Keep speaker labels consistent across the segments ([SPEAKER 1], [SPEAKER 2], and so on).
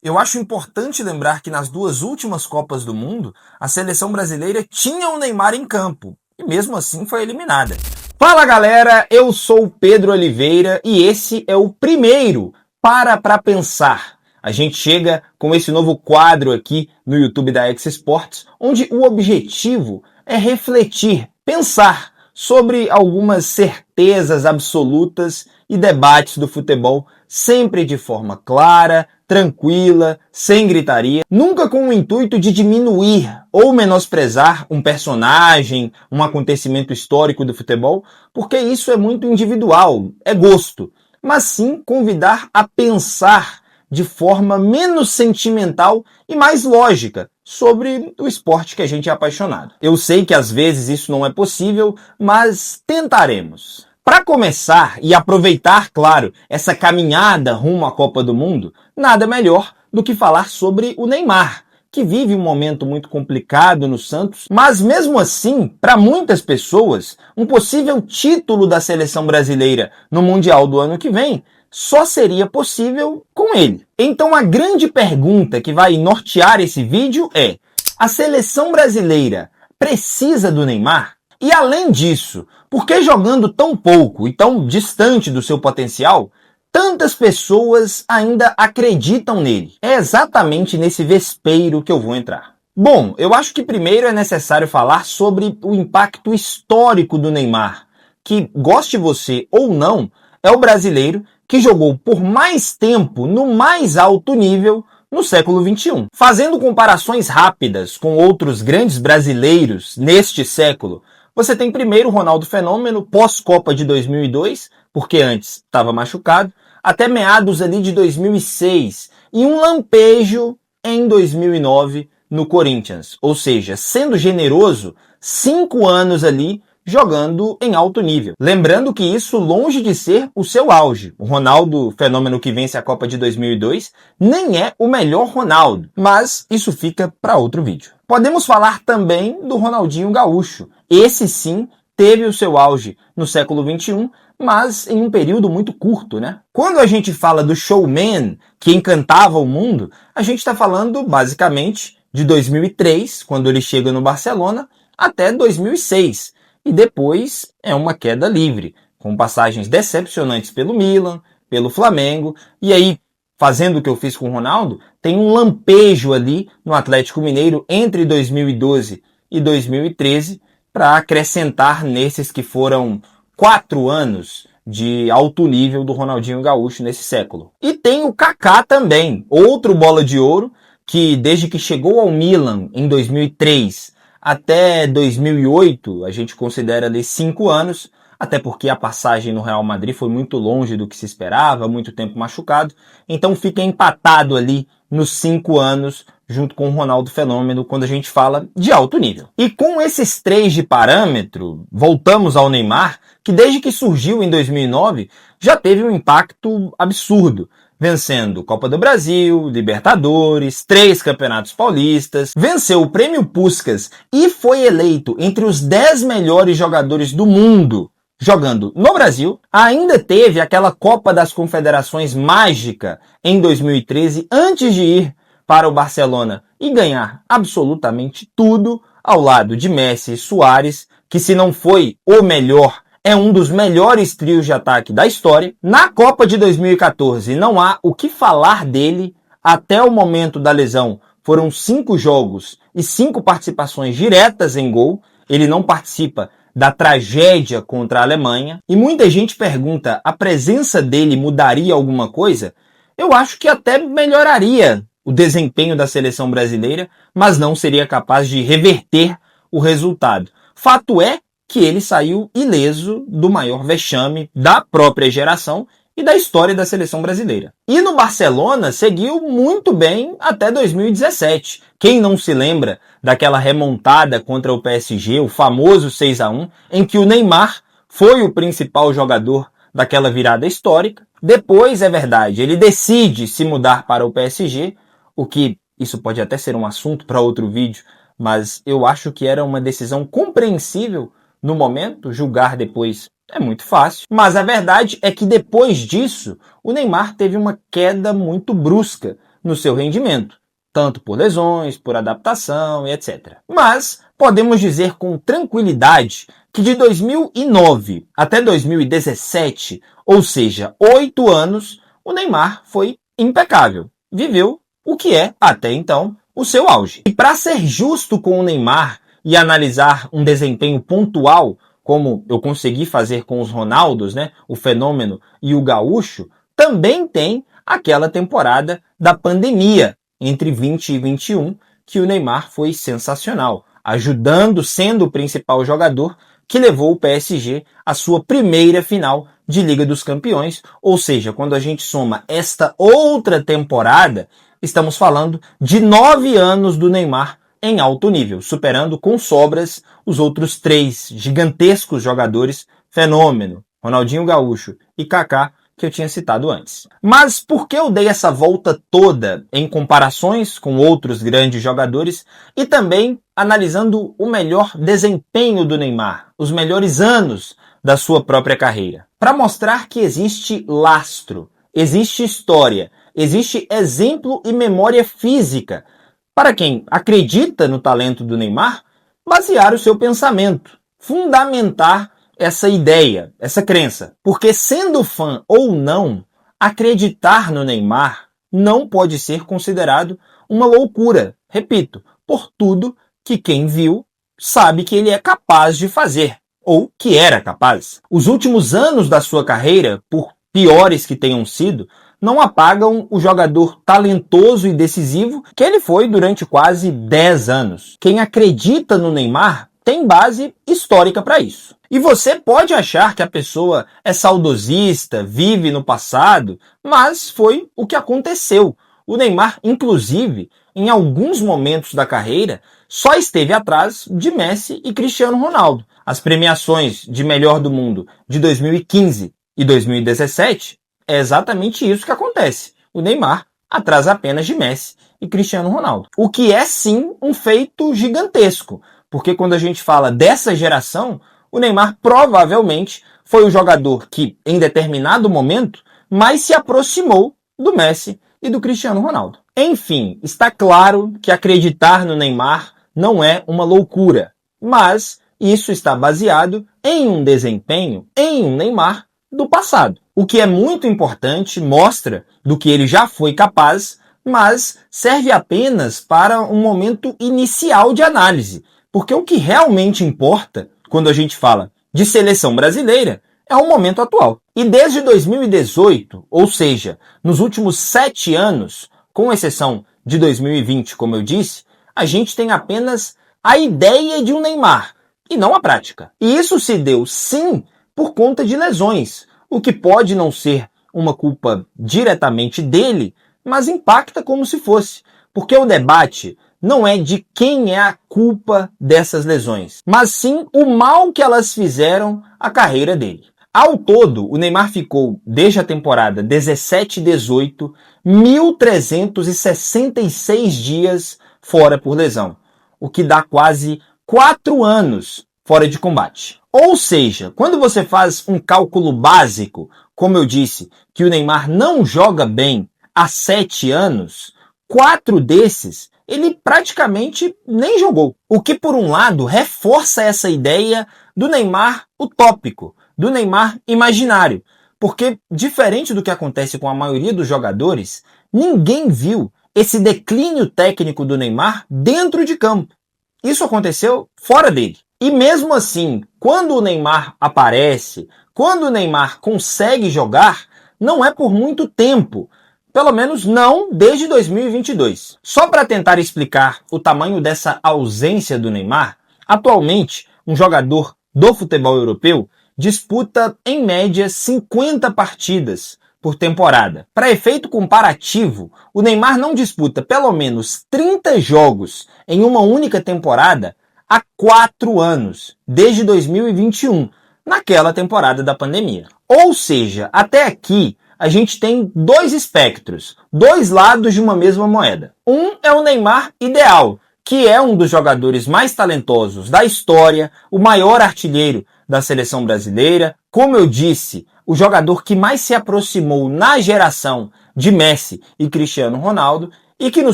[SPEAKER 1] Eu acho importante lembrar que nas duas últimas Copas do Mundo, a seleção brasileira tinha o Neymar em campo e mesmo assim foi eliminada. Fala galera, eu sou o Pedro Oliveira e esse é o primeiro Pra Pensar. A gente chega com esse novo quadro aqui no YouTube da X Sports, onde o objetivo é refletir, pensar sobre algumas certezas absolutas e debates do futebol, sempre de forma clara, tranquila, sem gritaria, nunca com o intuito de diminuir ou menosprezar um personagem, um acontecimento histórico do futebol, porque isso é muito individual, é gosto, mas sim convidar a pensar de forma menos sentimental e mais lógica sobre o esporte que a gente é apaixonado. Eu sei que às vezes isso não é possível, mas tentaremos. Para começar e aproveitar, claro, essa caminhada rumo à Copa do Mundo, nada melhor do que falar sobre o Neymar, que vive um momento muito complicado no Santos, mas mesmo assim, para muitas pessoas, um possível título da seleção brasileira no Mundial do ano que vem só seria possível com ele. Então a grande pergunta que vai nortear esse vídeo é: a seleção brasileira precisa do Neymar? E além disso, por que jogando tão pouco e tão distante do seu potencial, tantas pessoas ainda acreditam nele? É exatamente nesse vespeiro que eu vou entrar. Bom, eu acho que primeiro é necessário falar sobre o impacto histórico do Neymar, que, goste você ou não, é o brasileiro que jogou por mais tempo no mais alto nível no século XXI. Fazendo comparações rápidas com outros grandes brasileiros neste século, você tem primeiro o Ronaldo Fenômeno, pós-Copa de 2002, porque antes estava machucado, até meados ali de 2006, e um lampejo em 2009 no Corinthians. Ou seja, sendo generoso, 5 anos ali jogando em alto nível. Lembrando que isso longe de ser o seu auge. O Ronaldo Fenômeno que vence a Copa de 2002 nem é o melhor Ronaldo, mas isso fica para outro vídeo. Podemos falar também do Ronaldinho Gaúcho. Esse sim teve o seu auge no século XXI, mas em um período muito curto, né? Quando a gente fala do showman que encantava o mundo, a gente está falando basicamente de 2003, quando ele chega no Barcelona, até 2006. E depois é uma queda livre, com passagens decepcionantes pelo Milan, pelo Flamengo, e aí, fazendo o que eu fiz com o Ronaldo, tem um lampejo ali no Atlético Mineiro entre 2012 e 2013, para acrescentar nesses que foram 4 anos de alto nível do Ronaldinho Gaúcho nesse século. E tem o Kaká também, outro bola de ouro, que desde que chegou ao Milan em 2003 até 2008, a gente considera ali 5 anos, até porque a passagem no Real Madrid foi muito longe do que se esperava, muito tempo machucado, então fica empatado ali nos 5 anos, junto com o Ronaldo Fenômeno, quando a gente fala de alto nível. E com esses 3 de parâmetro, voltamos ao Neymar, que desde que surgiu em 2009, já teve um impacto absurdo, vencendo Copa do Brasil, Libertadores, 3 campeonatos paulistas, venceu o Prêmio Puskás e foi eleito entre os 10 melhores jogadores do mundo jogando no Brasil. Ainda teve aquela Copa das Confederações mágica em 2013, antes de ir para o Barcelona e ganhar absolutamente tudo ao lado de Messi e Suárez, que se não foi o melhor, é um dos melhores trios de ataque da história. Na Copa de 2014 não há o que falar dele. Até o momento da lesão foram 5 jogos e 5 participações diretas em gol. Ele não participa da tragédia contra a Alemanha. E muita gente pergunta, a presença dele mudaria alguma coisa? Eu acho que até melhoraria o desempenho da seleção brasileira, mas não seria capaz de reverter o resultado. Fato é que ele saiu ileso do maior vexame da própria geração e da história da seleção brasileira. E no Barcelona seguiu muito bem até 2017. Quem não se lembra daquela remontada contra o PSG, o famoso 6-1, em que o Neymar foi o principal jogador daquela virada histórica. Depois, é verdade, ele decide se mudar para o PSG, o que isso pode até ser um assunto para outro vídeo, mas eu acho que era uma decisão compreensível no momento, julgar depois é muito fácil. Mas a verdade é que depois disso, o Neymar teve uma queda muito brusca no seu rendimento, tanto por lesões, por adaptação e etc. Mas podemos dizer com tranquilidade que de 2009 até 2017, ou seja, 8 anos, o Neymar foi impecável. Viveu o que é, até então, o seu auge. E para ser justo com o Neymar e analisar um desempenho pontual, como eu consegui fazer com os Ronaldos, né, o Fenômeno e o Gaúcho, também tem aquela temporada da pandemia, entre 20 e 21, que o Neymar foi sensacional, ajudando, sendo o principal jogador que levou o PSG à sua primeira final de Liga dos Campeões, ou seja, quando a gente soma esta outra temporada, estamos falando de 9 anos do Neymar em alto nível, superando com sobras os outros 3 gigantescos jogadores, Fenômeno, Ronaldinho Gaúcho e Kaká, que eu tinha citado antes. Mas por que eu dei essa volta toda em comparações com outros grandes jogadores e também analisando o melhor desempenho do Neymar, os melhores anos da sua própria carreira? Para mostrar que existe lastro, existe história, existe exemplo e memória física para quem acredita no talento do Neymar, basear o seu pensamento, fundamentar essa ideia, essa crença. Porque sendo fã ou não, acreditar no Neymar não pode ser considerado uma loucura. Repito, por tudo que quem viu sabe que ele é capaz de fazer, ou que era capaz. Os últimos anos da sua carreira, por piores que tenham sido, não apagam o jogador talentoso e decisivo que ele foi durante quase 10 anos. Quem acredita no Neymar tem base histórica para isso. E você pode achar que a pessoa é saudosista, vive no passado, mas foi o que aconteceu. O Neymar, inclusive, em alguns momentos da carreira, só esteve atrás de Messi e Cristiano Ronaldo. As premiações de melhor do mundo de 2015 e 2017 é exatamente isso que acontece. O Neymar atrás apenas de Messi e Cristiano Ronaldo. O que é sim um feito gigantesco, porque quando a gente fala dessa geração, o Neymar provavelmente foi o jogador que, em determinado momento, mais se aproximou do Messi e do Cristiano Ronaldo. Enfim, está claro que acreditar no Neymar não é uma loucura, mas isso está baseado em um desempenho, em um Neymar do passado. O que é muito importante, mostra do que ele já foi capaz, mas serve apenas para um momento inicial de análise, porque o que realmente importa quando a gente fala de seleção brasileira é o momento atual. E desde 2018, ou seja, nos últimos 7 anos, com exceção de 2020, como eu disse, a gente tem apenas a ideia de um Neymar e não a prática. E isso se deu, sim, por conta de lesões, o que pode não ser uma culpa diretamente dele, mas impacta como se fosse, porque o debate não é de quem é a culpa dessas lesões, mas sim o mal que elas fizeram à carreira dele. Ao todo, o Neymar ficou, desde a temporada 17-18, 1.366 dias fora por lesão, o que dá quase 4 anos fora de combate. Ou seja, quando você faz um cálculo básico, como eu disse, que o Neymar não joga bem há 7 anos, 4 desses ele praticamente nem jogou. O que, por um lado, reforça essa ideia do Neymar utópico, do Neymar imaginário. Porque, diferente do que acontece com a maioria dos jogadores, ninguém viu esse declínio técnico do Neymar dentro de campo. Isso aconteceu fora dele. E mesmo assim, quando o Neymar aparece, quando o Neymar consegue jogar, não é por muito tempo. Pelo menos não desde 2022. Só para tentar explicar o tamanho dessa ausência do Neymar, atualmente, um jogador do futebol europeu disputa, em média, 50 partidas por temporada. Para efeito comparativo, o Neymar não disputa pelo menos 30 jogos em uma única temporada há 4 anos, desde 2021, naquela temporada da pandemia. Ou seja, até aqui, a gente tem 2 espectros, 2 lados de uma mesma moeda. Um é o Neymar ideal, que é um dos jogadores mais talentosos da história, o maior artilheiro da seleção brasileira, como eu disse, o jogador que mais se aproximou na geração de Messi e Cristiano Ronaldo e que no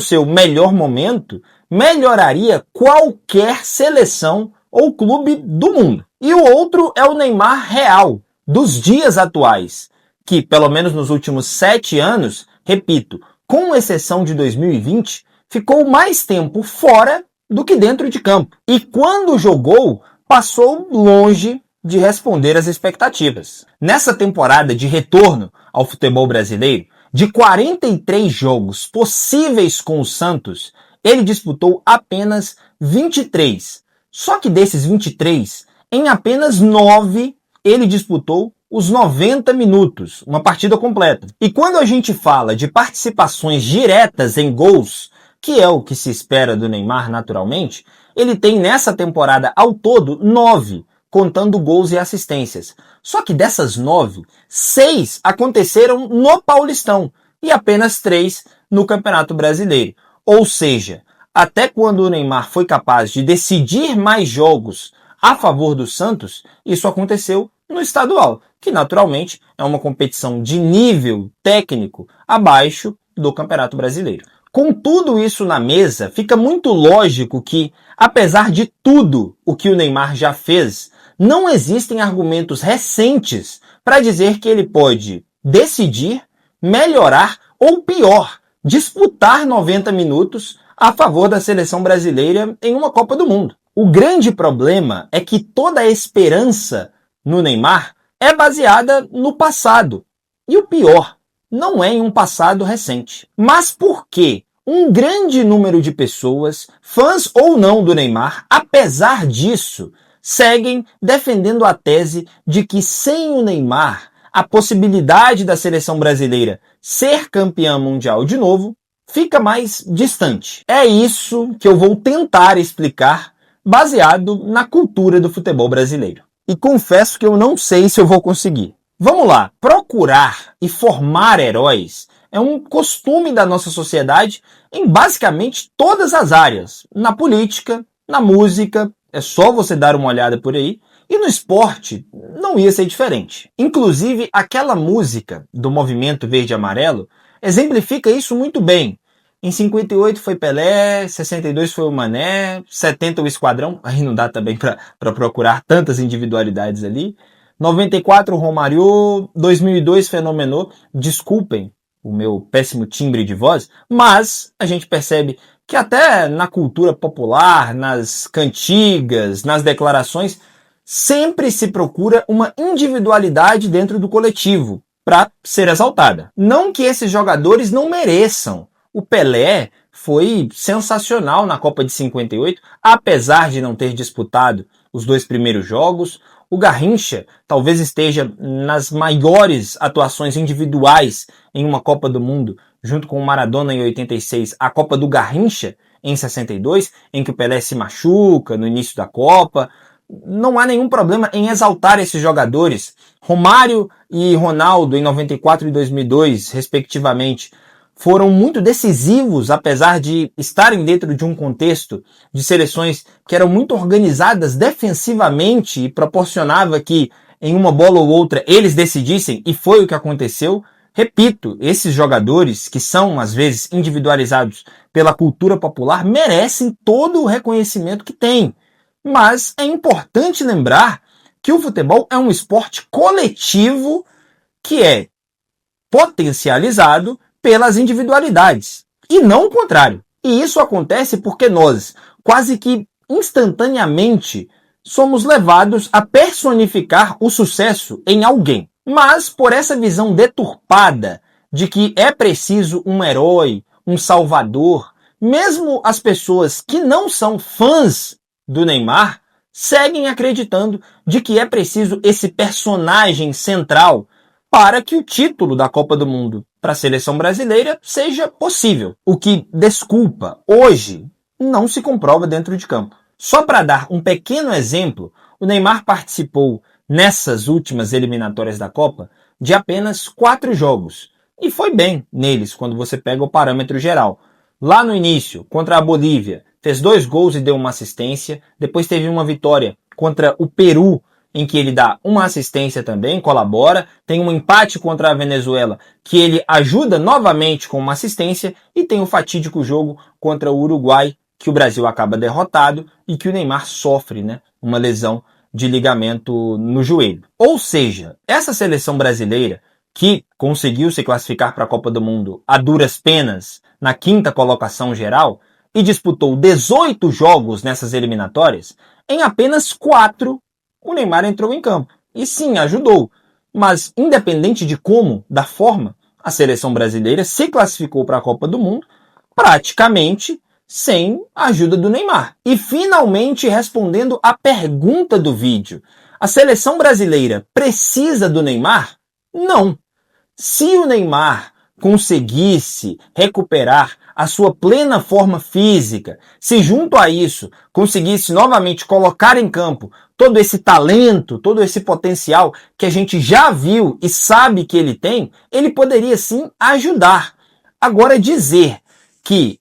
[SPEAKER 1] seu melhor momento melhoraria qualquer seleção ou clube do mundo. E o outro é o Neymar real, dos dias atuais, que pelo menos nos últimos 7 anos, repito, com exceção de 2020, ficou mais tempo fora do que dentro de campo. E quando jogou, passou longe de responder às expectativas. Nessa temporada de retorno ao futebol brasileiro, de 43 jogos possíveis com o Santos, ele disputou apenas 23. Só que desses 23, em apenas 9, ele disputou os 90 minutos, uma partida completa. E quando a gente fala de participações diretas em gols, que é o que se espera do Neymar naturalmente, ele tem nessa temporada ao todo 9, contando gols e assistências. Só que dessas 9, 6 aconteceram no Paulistão e apenas 3 no Campeonato Brasileiro. Ou seja, até quando o Neymar foi capaz de decidir mais jogos a favor do Santos, isso aconteceu no estadual, que naturalmente é uma competição de nível técnico abaixo do Campeonato Brasileiro. Com tudo isso na mesa, fica muito lógico que, apesar de tudo o que o Neymar já fez, não existem argumentos recentes para dizer que ele pode decidir, melhorar ou pior, disputar 90 minutos a favor da seleção brasileira em uma Copa do Mundo. O grande problema é que toda a esperança no Neymar é baseada no passado. E o pior, não é em um passado recente. Mas por que um grande número de pessoas, fãs ou não do Neymar, apesar disso, seguem defendendo a tese de que sem o Neymar, a possibilidade da seleção brasileira ser campeã mundial de novo fica mais distante? É isso que eu vou tentar explicar baseado na cultura do futebol brasileiro. E confesso que eu não sei se eu vou conseguir. Vamos lá, procurar e formar heróis é um costume da nossa sociedade em basicamente todas as áreas. Na política, na música, é só você dar uma olhada por aí, e no esporte não ia ser diferente. Inclusive, aquela música do Movimento Verde e Amarelo exemplifica isso muito bem. Em 58 foi Pelé, 62 foi o Mané, 70 o Esquadrão, aí não dá também para procurar tantas individualidades ali. 94 Romário, 2002 Fenômeno, desculpem o meu péssimo timbre de voz, mas a gente percebe que até na cultura popular, nas cantigas, nas declarações, sempre se procura uma individualidade dentro do coletivo para ser exaltada. Não que esses jogadores não mereçam. O Pelé foi sensacional na Copa de 58, apesar de não ter disputado os 2 primeiros jogos. O Garrincha talvez esteja nas maiores atuações individuais em uma Copa do Mundo, junto com o Maradona em 86, a Copa do Garrincha em 62, em que o Pelé se machuca no início da Copa. Não há nenhum problema em exaltar esses jogadores. Romário e Ronaldo em 94 e 2002, respectivamente, foram muito decisivos, apesar de estarem dentro de um contexto de seleções que eram muito organizadas defensivamente e proporcionava que em uma bola ou outra eles decidissem, e foi o que aconteceu. Repito, esses jogadores, que são às vezes individualizados pela cultura popular, merecem todo o reconhecimento que têm. Mas é importante lembrar que o futebol é um esporte coletivo que é potencializado pelas individualidades, e não o contrário. E isso acontece porque nós, quase que instantaneamente, somos levados a personificar o sucesso em alguém. Mas por essa visão deturpada de que é preciso um herói, um salvador, mesmo as pessoas que não são fãs do Neymar seguem acreditando de que é preciso esse personagem central para que o título da Copa do Mundo para a seleção brasileira seja possível. O que, desculpa, hoje não se comprova dentro de campo. Só para dar um pequeno exemplo, o Neymar participou nessas últimas eliminatórias da Copa de apenas 4 jogos. E foi bem neles, quando você pega o parâmetro geral. Lá no início, contra a Bolívia, fez 2 gols e deu uma assistência. Depois teve uma vitória contra o Peru em que ele dá uma assistência também, colabora, tem um empate contra a Venezuela, que ele ajuda novamente com uma assistência, e tem o fatídico jogo contra o Uruguai, que o Brasil acaba derrotado e que o Neymar sofre, né, uma lesão de ligamento no joelho. Ou seja, essa seleção brasileira, que conseguiu se classificar para a Copa do Mundo a duras penas na 5ª colocação geral e disputou 18 jogos nessas eliminatórias, em apenas 4 o Neymar entrou em campo. E sim, ajudou. Mas independente de como, da forma, a seleção brasileira se classificou para a Copa do Mundo praticamente sem a ajuda do Neymar. E finalmente respondendo à pergunta do vídeo, a seleção brasileira precisa do Neymar? Não. Se o Neymar conseguisse recuperar a sua plena forma física, se junto a isso conseguisse novamente colocar em campo todo esse talento, todo esse potencial que a gente já viu e sabe que ele tem, ele poderia sim ajudar. Agora, dizer que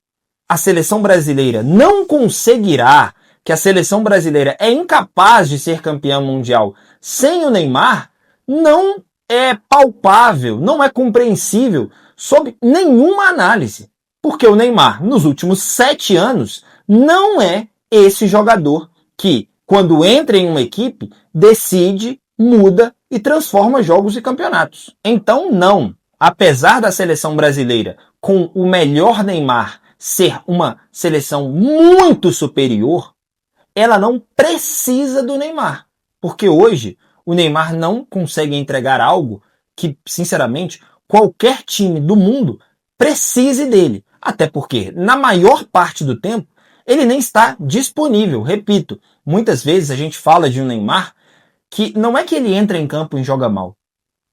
[SPEAKER 1] a seleção brasileira não conseguirá, que a seleção brasileira é incapaz de ser campeã mundial sem o Neymar, não é palpável, não é compreensível sob nenhuma análise. Porque o Neymar, nos últimos 7 anos, não é esse jogador que, quando entra em uma equipe, decide, muda e transforma jogos e campeonatos. Então, não. Apesar da seleção brasileira, com o melhor Neymar, ser uma seleção muito superior, ela não precisa do Neymar. Porque hoje, o Neymar não consegue entregar algo que, sinceramente, qualquer time do mundo precise dele. Até porque, na maior parte do tempo, ele nem está disponível. Repito, muitas vezes a gente fala de um Neymar que não é que ele entra em campo e joga mal.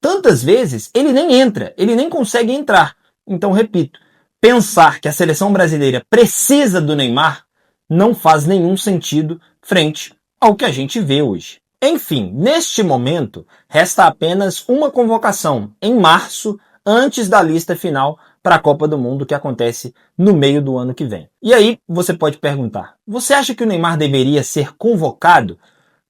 [SPEAKER 1] Tantas vezes ele nem entra, ele nem consegue entrar. Então, repito, pensar que a seleção brasileira precisa do Neymar não faz nenhum sentido frente ao que a gente vê hoje. Enfim, neste momento, resta apenas uma convocação em março, antes da lista final para a Copa do Mundo, que acontece no meio do ano que vem. E aí, você pode perguntar, você acha que o Neymar deveria ser convocado?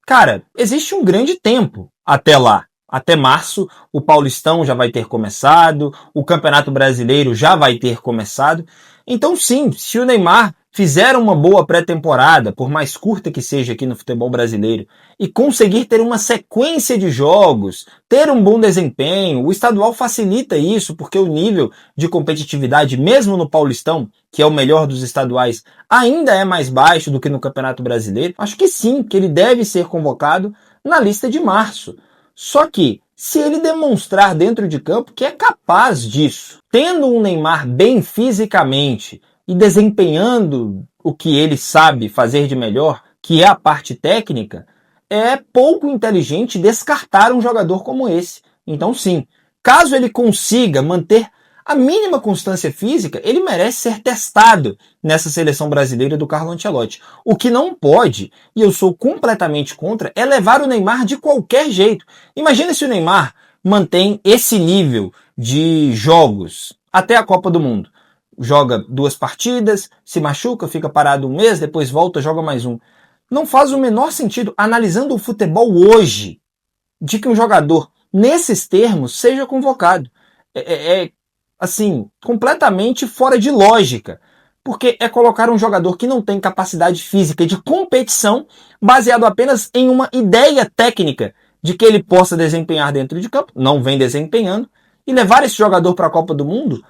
[SPEAKER 1] Cara, existe um grande tempo até lá. Até março, o Paulistão já vai ter começado, o Campeonato Brasileiro já vai ter começado. Então sim, se o Neymar fizer uma boa pré-temporada, por mais curta que seja aqui no futebol brasileiro, e conseguir ter uma sequência de jogos, ter um bom desempenho, o estadual facilita isso, porque o nível de competitividade, mesmo no Paulistão, que é o melhor dos estaduais, ainda é mais baixo do que no Campeonato Brasileiro. Acho que sim, que ele deve ser convocado na lista de março. Só que, se ele demonstrar dentro de campo que é capaz disso, tendo um Neymar bem fisicamente e desempenhando o que ele sabe fazer de melhor, que é a parte técnica, é pouco inteligente descartar um jogador como esse. Então sim, caso ele consiga manter a mínima constância física, ele merece ser testado nessa seleção brasileira do Carlo Ancelotti. O que não pode, e eu sou completamente contra, é levar o Neymar de qualquer jeito. Imagina se o Neymar mantém esse nível de jogos até a Copa do Mundo. Joga 2 partidas, se machuca, fica parado 1 mês, depois volta, joga mais um. Não faz o menor sentido, analisando o futebol hoje, de que um jogador, nesses termos, seja convocado. Assim, completamente fora de lógica. Porque é colocar um jogador que não tem capacidade física de competição, baseado apenas em uma ideia técnica de que ele possa desempenhar dentro de campo, não vem desempenhando, e levar esse jogador para a Copa do Mundo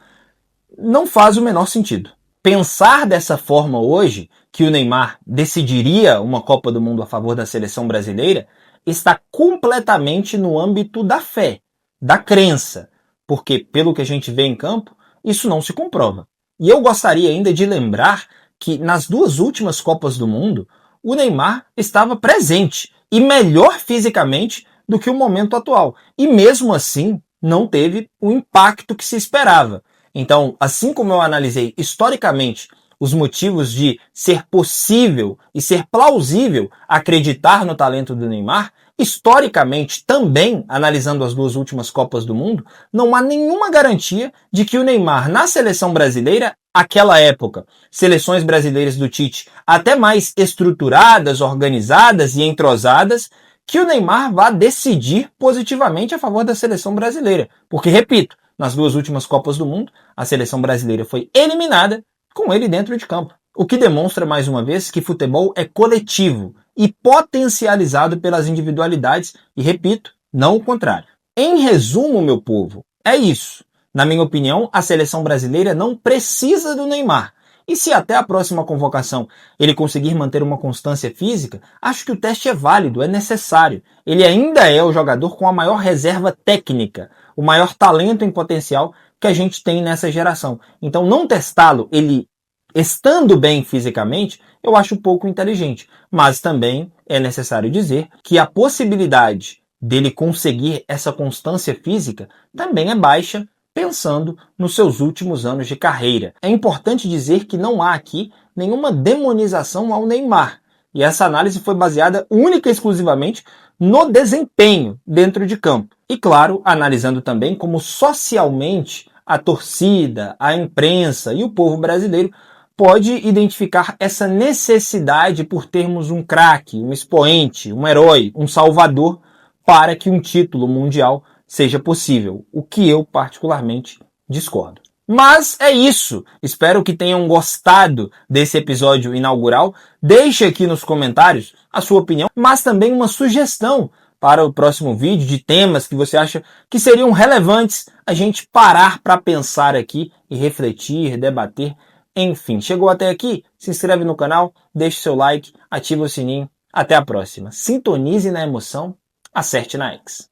[SPEAKER 1] não faz o menor sentido. Pensar dessa forma hoje, que o Neymar decidiria uma Copa do Mundo a favor da seleção brasileira, está completamente no âmbito da fé, da crença, porque, pelo que a gente vê em campo, isso não se comprova. E eu gostaria ainda de lembrar que nas 2 últimas Copas do Mundo, o Neymar estava presente e melhor fisicamente do que o momento atual. E mesmo assim, não teve o impacto que se esperava. Então, assim como eu analisei historicamente os motivos de ser possível e ser plausível acreditar no talento do Neymar, historicamente também, analisando as 2 últimas Copas do Mundo, não há nenhuma garantia de que o Neymar na seleção brasileira, aquela época, seleções brasileiras do Tite até mais estruturadas, organizadas e entrosadas, que o Neymar vá decidir positivamente a favor da seleção brasileira. Porque, repito, nas 2 últimas Copas do Mundo, a seleção brasileira foi eliminada com ele dentro de campo. O que demonstra, mais uma vez, que futebol é coletivo e potencializado pelas individualidades e, repito, não o contrário. Em resumo, meu povo, é isso. Na minha opinião, a seleção brasileira não precisa do Neymar. E se até a próxima convocação ele conseguir manter uma constância física, acho que o teste é válido, é necessário. Ele ainda é o jogador com a maior reserva técnica, o maior talento em potencial que a gente tem nessa geração. Então não testá-lo, ele estando bem fisicamente, eu acho pouco inteligente. Mas também é necessário dizer que a possibilidade dele conseguir essa constância física também é baixa, pensando nos seus últimos anos de carreira. É importante dizer que não há aqui nenhuma demonização ao Neymar. E essa análise foi baseada única e exclusivamente no desempenho dentro de campo. E claro, analisando também como socialmente a torcida, a imprensa e o povo brasileiro pode identificar essa necessidade por termos um craque, um expoente, um herói, um salvador para que um título mundial seja possível, o que eu particularmente discordo. Mas é isso. Espero que tenham gostado desse episódio inaugural. Deixe aqui nos comentários a sua opinião, mas também uma sugestão para o próximo vídeo de temas que você acha que seriam relevantes a gente parar para pensar aqui e refletir, debater. Enfim, chegou até aqui? Se inscreve no canal, deixe seu like, ativa o sininho. Até a próxima. Sintonize na emoção, acerte na X.